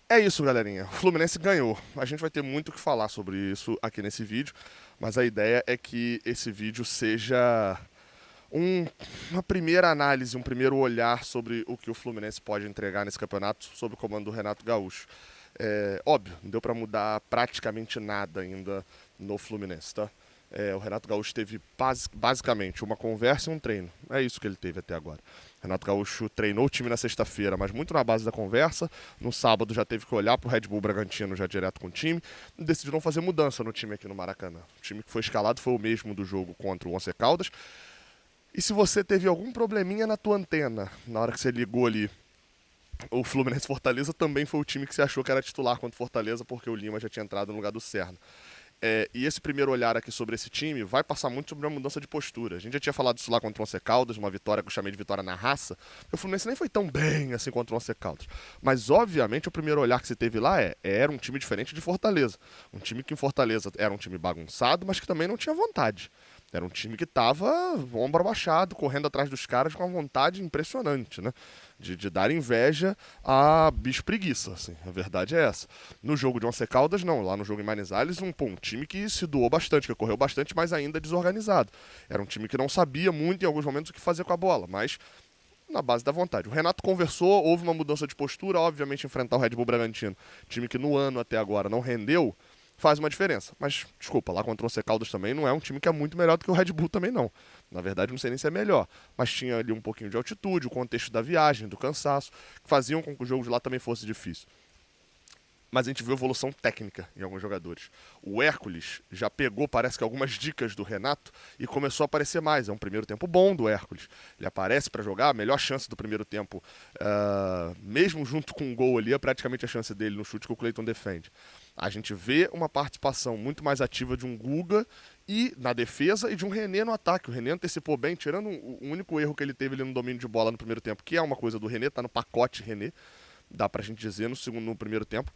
É isso, galerinha. O Fluminense ganhou. A gente vai ter muito o que falar sobre isso aqui nesse vídeo, mas a ideia é que esse vídeo seja um- uma primeira análise, um primeiro olhar sobre o que o Fluminense pode entregar nesse campeonato sob o comando do Renato Gaúcho. Óbvio, não deu para mudar praticamente nada ainda no Fluminense, tá? O Renato Gaúcho teve basicamente uma conversa e um treino. É isso que ele teve até agora. O Renato Gaúcho treinou o time na sexta-feira, mas muito na base da conversa. No sábado já teve que olhar para o Red Bull Bragantino já direto com o time e decidiu não fazer mudança no time aqui no Maracanã. O time que foi escalado foi o mesmo do jogo contra o Once Caldas. E se você teve algum probleminha na tua antena na hora que você ligou ali, o Fluminense Fortaleza também foi o time que você achou que era titular contra o Fortaleza, porque o Lima já tinha entrado no lugar do Serna. E esse primeiro olhar aqui sobre esse time vai passar muito sobre uma mudança de postura. A gente já tinha falado isso lá contra o Once Caldas, uma vitória que eu chamei de vitória na raça. O Fluminense nem foi tão bem assim contra o Once Caldas. Mas, obviamente, o primeiro olhar que se teve lá era um time diferente de Fortaleza. Um time que em Fortaleza era um time bagunçado, mas que também não tinha vontade. Era um time que estava ombro abaixado, correndo atrás dos caras com uma vontade impressionante, né? De dar inveja a bicho preguiça, assim. A verdade é essa. No jogo de Once Caldas, não. Lá no jogo em Manizales, um time que se doou bastante, que correu bastante, mas ainda desorganizado. Era um time que não sabia muito, em alguns momentos, o que fazer com a bola, mas na base da vontade. O Renato conversou, houve uma mudança de postura, obviamente enfrentar o Red Bull Bragantino, time que no ano até agora não rendeu, faz uma diferença. Mas, desculpa, lá contra o Once Caldas também não é um time que é muito melhor do que o Red Bull também não. Na verdade, não sei nem se é melhor. Mas tinha ali um pouquinho de altitude, o contexto da viagem, do cansaço, que faziam com que o jogo de lá também fosse difícil. Mas a gente viu evolução técnica em alguns jogadores. O Hércules já pegou, parece que algumas dicas do Renato e começou a aparecer mais. É um primeiro tempo bom do Hércules. Ele aparece para jogar, a melhor chance do primeiro tempo, mesmo junto com o gol ali, é praticamente a chance dele no chute que o Cleiton defende. A gente vê uma participação muito mais ativa de um Guga e na defesa e de um René no ataque. O René antecipou bem, tirando o único erro que ele teve ali no domínio de bola no primeiro tempo, que é uma coisa do René, tá no pacote René, dá pra gente dizer no primeiro tempo.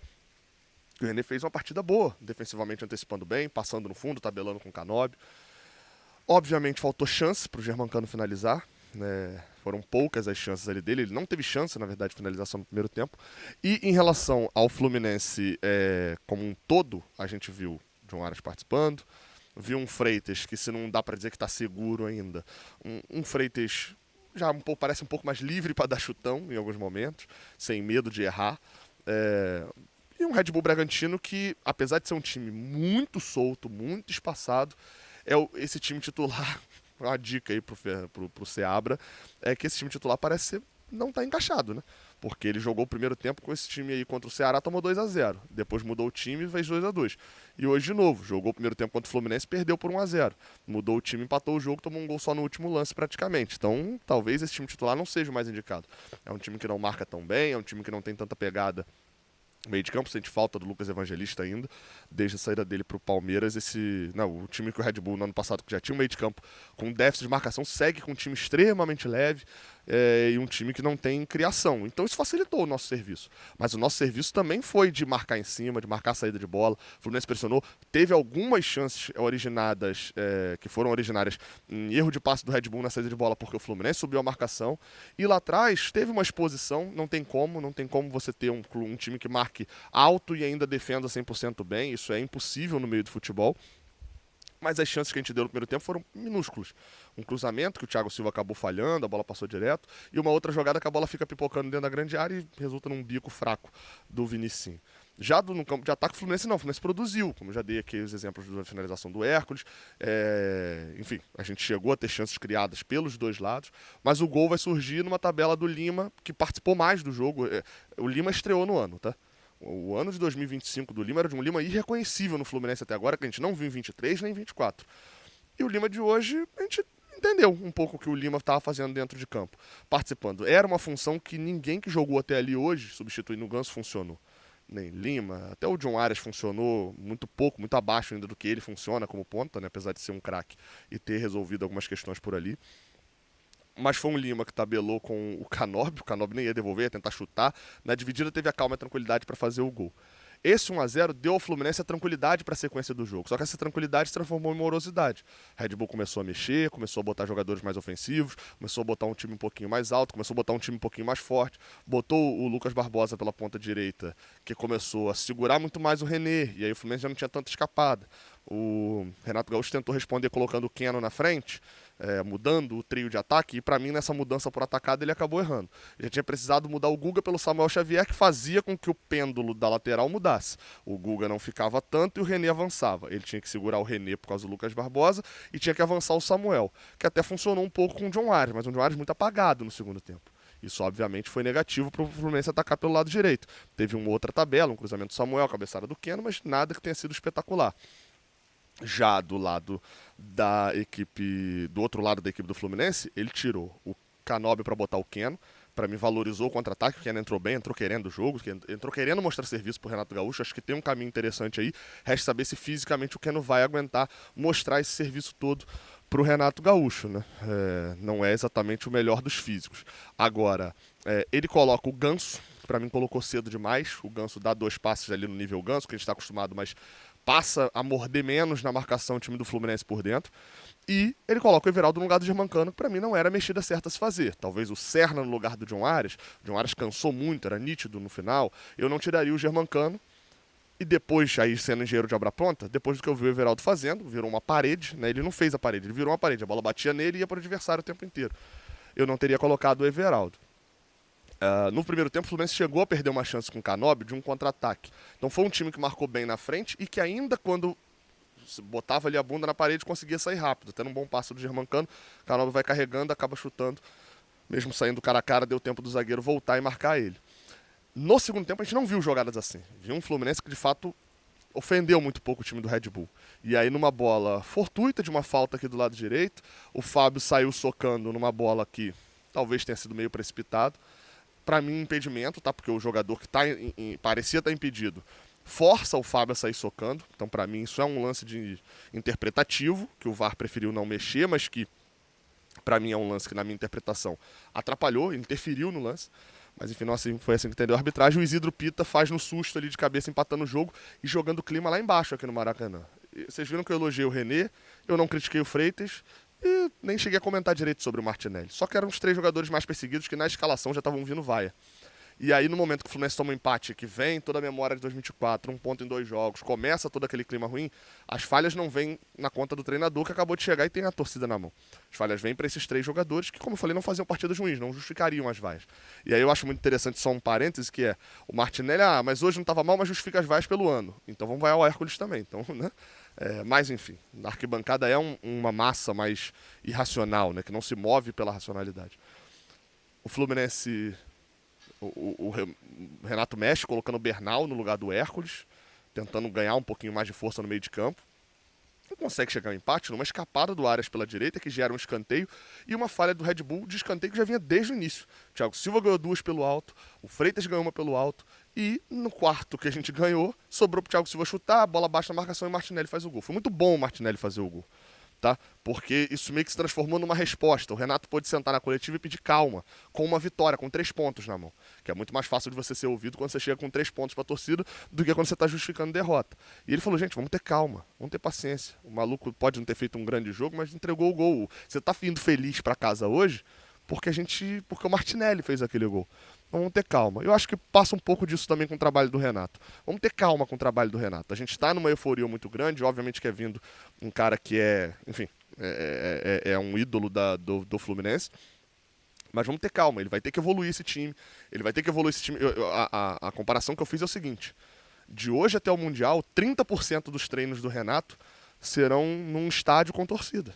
O René fez uma partida boa, defensivamente antecipando bem, passando no fundo, tabelando com o Canóbio. Obviamente faltou chance para o Germancano finalizar, né? Foram poucas as chances ali dele. Ele não teve chance, na verdade, de finalização no primeiro tempo. E em relação ao Fluminense como um todo, a gente viu João Aras participando, viu um Freitas que, se não dá para dizer que está seguro ainda, um Freitas já parece um pouco mais livre para dar chutão em alguns momentos, sem medo de errar. É, e um Red Bull Bragantino que, apesar de ser um time muito solto, muito espaçado, esse time titular, uma dica aí pro Seabra, é que esse time titular parece ser, não tá encaixado, né? Porque ele jogou o primeiro tempo com esse time aí contra o Ceará, tomou 2-0. Depois mudou o time e fez 2-2. E hoje de novo, jogou o primeiro tempo contra o Fluminense, perdeu por 1-0. Mudou o time, empatou o jogo, tomou um gol só no último lance praticamente. Então, talvez esse time titular não seja o mais indicado. É um time que não marca tão bem, é um time que não tem tanta pegada meio de campo, sente falta do Lucas Evangelista ainda, desde a saída dele para o Palmeiras. O time que o Red Bull no ano passado, que já tinha um meio de campo com déficit de marcação, segue com um time extremamente leve e um time que não tem criação. Então isso facilitou o nosso serviço. Mas o nosso serviço também foi de marcar em cima, de marcar a saída de bola. O Fluminense pressionou, teve algumas chances originadas, que foram originárias em erro de passe do Red Bull na saída de bola, porque o Fluminense subiu a marcação. E lá atrás teve uma exposição, não tem como você ter um time que marque alto e ainda defenda 100% bem, isso é impossível no meio do futebol. Mas as chances que a gente deu no primeiro tempo foram minúsculas. Um cruzamento que o Thiago Silva acabou falhando, a bola passou direto, e uma outra jogada que a bola fica pipocando dentro da grande área e resulta num bico fraco do Vinicinho. Já no campo de ataque, o Fluminense não. O Fluminense produziu, como eu já dei aqui os exemplos da finalização do Hércules. Enfim, a gente chegou a ter chances criadas pelos dois lados, mas o gol vai surgir numa tabela do Lima, que participou mais do jogo. O Lima estreou no ano, tá? O ano de 2025 do Lima era de um Lima irreconhecível no Fluminense até agora, que a gente não viu em 23 nem em 24. E o Lima de hoje, a gente entendeu um pouco o que o Lima estava fazendo dentro de campo, participando. Era uma função que ninguém que jogou até ali hoje, substituindo o Ganso, funcionou. Nem Lima, até o John Arias funcionou muito pouco, muito abaixo ainda do que ele funciona como ponta, né? Apesar de ser um craque e ter resolvido algumas questões por ali. Mas foi um Lima que tabelou com o Canóbio nem ia devolver, ia tentar chutar. Na dividida teve a calma e a tranquilidade para fazer o gol. Esse 1-0 deu ao Fluminense a tranquilidade para a sequência do jogo. Só que essa tranquilidade se transformou em morosidade. Red Bull começou a mexer, começou a botar jogadores mais ofensivos, começou a botar um time um pouquinho mais alto, começou a botar um time um pouquinho mais forte, botou o Lucas Barbosa pela ponta direita, que começou a segurar muito mais o René, e aí o Fluminense já não tinha tanta escapada. O Renato Gaúcho tentou responder colocando o Keno na frente, mudando o trio de ataque, e para mim nessa mudança por atacada ele acabou errando. Ele já tinha precisado mudar o Guga pelo Samuel Xavier, que fazia com que o pêndulo da lateral mudasse. O Guga não ficava tanto e o René avançava. Ele tinha que segurar o René por causa do Lucas Barbosa e tinha que avançar o Samuel, que até funcionou um pouco com o John Ares, mas o John Ares muito apagado no segundo tempo. Isso, obviamente, foi negativo para o Fluminense atacar pelo lado direito. Teve uma outra tabela, um cruzamento do Samuel, cabeçada do Keno, mas nada que tenha sido espetacular. Já do lado da equipe, do outro lado da equipe do Fluminense, ele tirou o Canóbio para botar o Keno. Para mim, valorizou o contra-ataque. O Keno entrou bem, entrou querendo o jogo, entrou querendo mostrar serviço para o Renato Gaúcho. Acho que tem um caminho interessante aí. Resta saber se fisicamente o Keno vai aguentar mostrar esse serviço todo para o Renato Gaúcho, né? Não é exatamente o melhor dos físicos. Agora, ele coloca o Ganso, para mim colocou cedo demais. O Ganso dá 2 passes ali no nível Ganso, que a gente está acostumado, mas passa a morder menos na marcação do time do Fluminense por dentro. E ele coloca o Everaldo no lugar do Germancano, que para mim não era a mexida certa a se fazer. Talvez o Serna no lugar do John Ares. O John Ares cansou muito, era nítido no final. Eu não tiraria o Germancano. E depois, aí sendo engenheiro de obra pronta, depois do que eu vi o Everaldo fazendo, virou uma parede, né? Ele não fez a parede, ele virou uma parede. A bola batia nele e ia para o adversário o tempo inteiro. Eu não teria colocado o Everaldo. No primeiro tempo, o Fluminense chegou a perder uma chance com o Canóbio de um contra-ataque. Então foi um time que marcou bem na frente e que ainda quando botava ali a bunda na parede conseguia sair rápido. Tendo um bom passo do Germancano, o Canóbio vai carregando, acaba chutando. Mesmo saindo cara a cara, deu tempo do zagueiro voltar e marcar ele. No segundo tempo, a gente não viu jogadas assim. Viu um Fluminense que, de fato, ofendeu muito pouco o time do Red Bull. E aí, numa bola fortuita de uma falta aqui do lado direito, o Fábio saiu socando numa bola que talvez tenha sido meio precipitado. Para mim, impedimento, tá? Porque o jogador que parecia estar impedido força o Fábio a sair socando. Então, para mim, isso é um lance interpretativo, que o VAR preferiu não mexer, mas que, para mim, é um lance que, na minha interpretação, atrapalhou, interferiu no lance. Mas enfim, não assim, foi assim que entendeu a arbitragem. O Isidro Pita faz no susto ali de cabeça, empatando o jogo e jogando o clima lá embaixo aqui no Maracanã. E vocês viram que eu elogiei o René, eu não critiquei o Freitas e nem cheguei a comentar direito sobre o Martinelli. Só que eram os 3 jogadores mais perseguidos que na escalação já estavam vindo vaia. E aí, no momento que o Fluminense toma um empate, que vem toda a memória de 2024, 1 ponto em 2 jogos, começa todo aquele clima ruim, as falhas não vêm na conta do treinador que acabou de chegar e tem a torcida na mão. As falhas vêm para esses 3 jogadores que, como eu falei, não faziam partidas ruins, não justificariam as vaias. E aí eu acho muito interessante, só um parêntese, que é o Martinelli, mas hoje não estava mal, mas justifica as vaias pelo ano. Então vamos vaiar o Hércules também. Então, né? Mas enfim, a arquibancada é uma massa mais irracional, né? Que não se move pela racionalidade. O Fluminense... O Renato mexe colocando o Bernal no lugar do Hércules, tentando ganhar um pouquinho mais de força no meio de campo. Não consegue chegar ao empate numa escapada do Arias pela direita, que gera um escanteio, e uma falha do Red Bull de escanteio que já vinha desde o início. O Thiago Silva ganhou 2 pelo alto, o Freitas ganhou 1 pelo alto, e no quarto que a gente ganhou, sobrou pro Thiago Silva chutar, a bola baixa na marcação e o Martinelli faz o gol. Foi muito bom o Martinelli fazer o gol. Tá? Porque isso meio que se transformou numa resposta. O Renato pôde sentar na coletiva e pedir calma, com uma vitória, com 3 pontos na mão. Que é muito mais fácil de você ser ouvido quando você chega com 3 pontos pra torcida do que quando você tá justificando derrota. E ele falou, gente, vamos ter calma, vamos ter paciência. O maluco pode não ter feito um grande jogo, mas entregou o gol. Você tá indo feliz pra casa hoje porque o Martinelli fez aquele gol. Então vamos ter calma. Eu acho que passa um pouco disso também com o trabalho do Renato. Vamos ter calma com o trabalho do Renato. A gente está numa euforia muito grande, obviamente que é vindo um cara que enfim, é um ídolo do Fluminense. Mas vamos ter calma, ele vai ter que evoluir esse time. A comparação que eu fiz é o seguinte: de hoje até o Mundial, 30% dos treinos do Renato serão num estádio com torcida.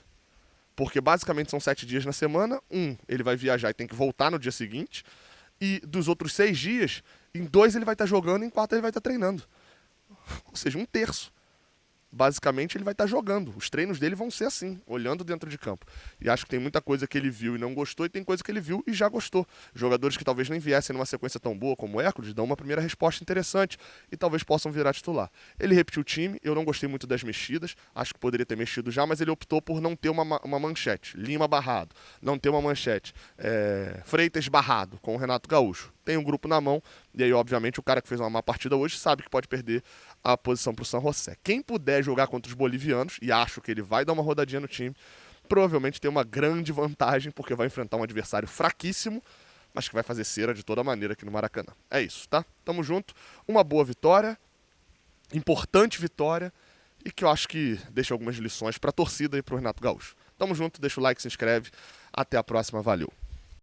Porque basicamente são 7 dias na semana. Ele vai viajar e tem que voltar no dia seguinte. E dos outros 6 dias, em 2 ele vai estar jogando, em 4 ele vai estar treinando. Ou seja, 1/3. Basicamente ele vai estar jogando. Os treinos dele vão ser assim, olhando dentro de campo. E acho que tem muita coisa que ele viu e não gostou, e tem coisa que ele viu e já gostou. Jogadores que talvez nem viessem numa sequência tão boa como o Hércules dão uma primeira resposta interessante e talvez possam virar titular. Ele repetiu o time, eu não gostei muito das mexidas, acho que poderia ter mexido já, mas ele optou por não ter uma manchete. Lima barrado, não ter uma manchete. Freitas barrado, com o Renato Gaúcho. tem um grupo na mão, e aí, obviamente, o cara que fez uma má partida hoje sabe que pode perder a posição pro San José. Quem puder jogar contra os bolivianos, e acho que ele vai dar uma rodadinha no time, provavelmente tem uma grande vantagem, porque vai enfrentar um adversário fraquíssimo, mas que vai fazer cera de toda maneira aqui no Maracanã. É isso, tá? Tamo junto. Uma boa vitória, importante vitória, e que eu acho que deixa algumas lições pra torcida e pro Renato Gaúcho. Tamo junto, deixa o like, se inscreve. Até a próxima, valeu.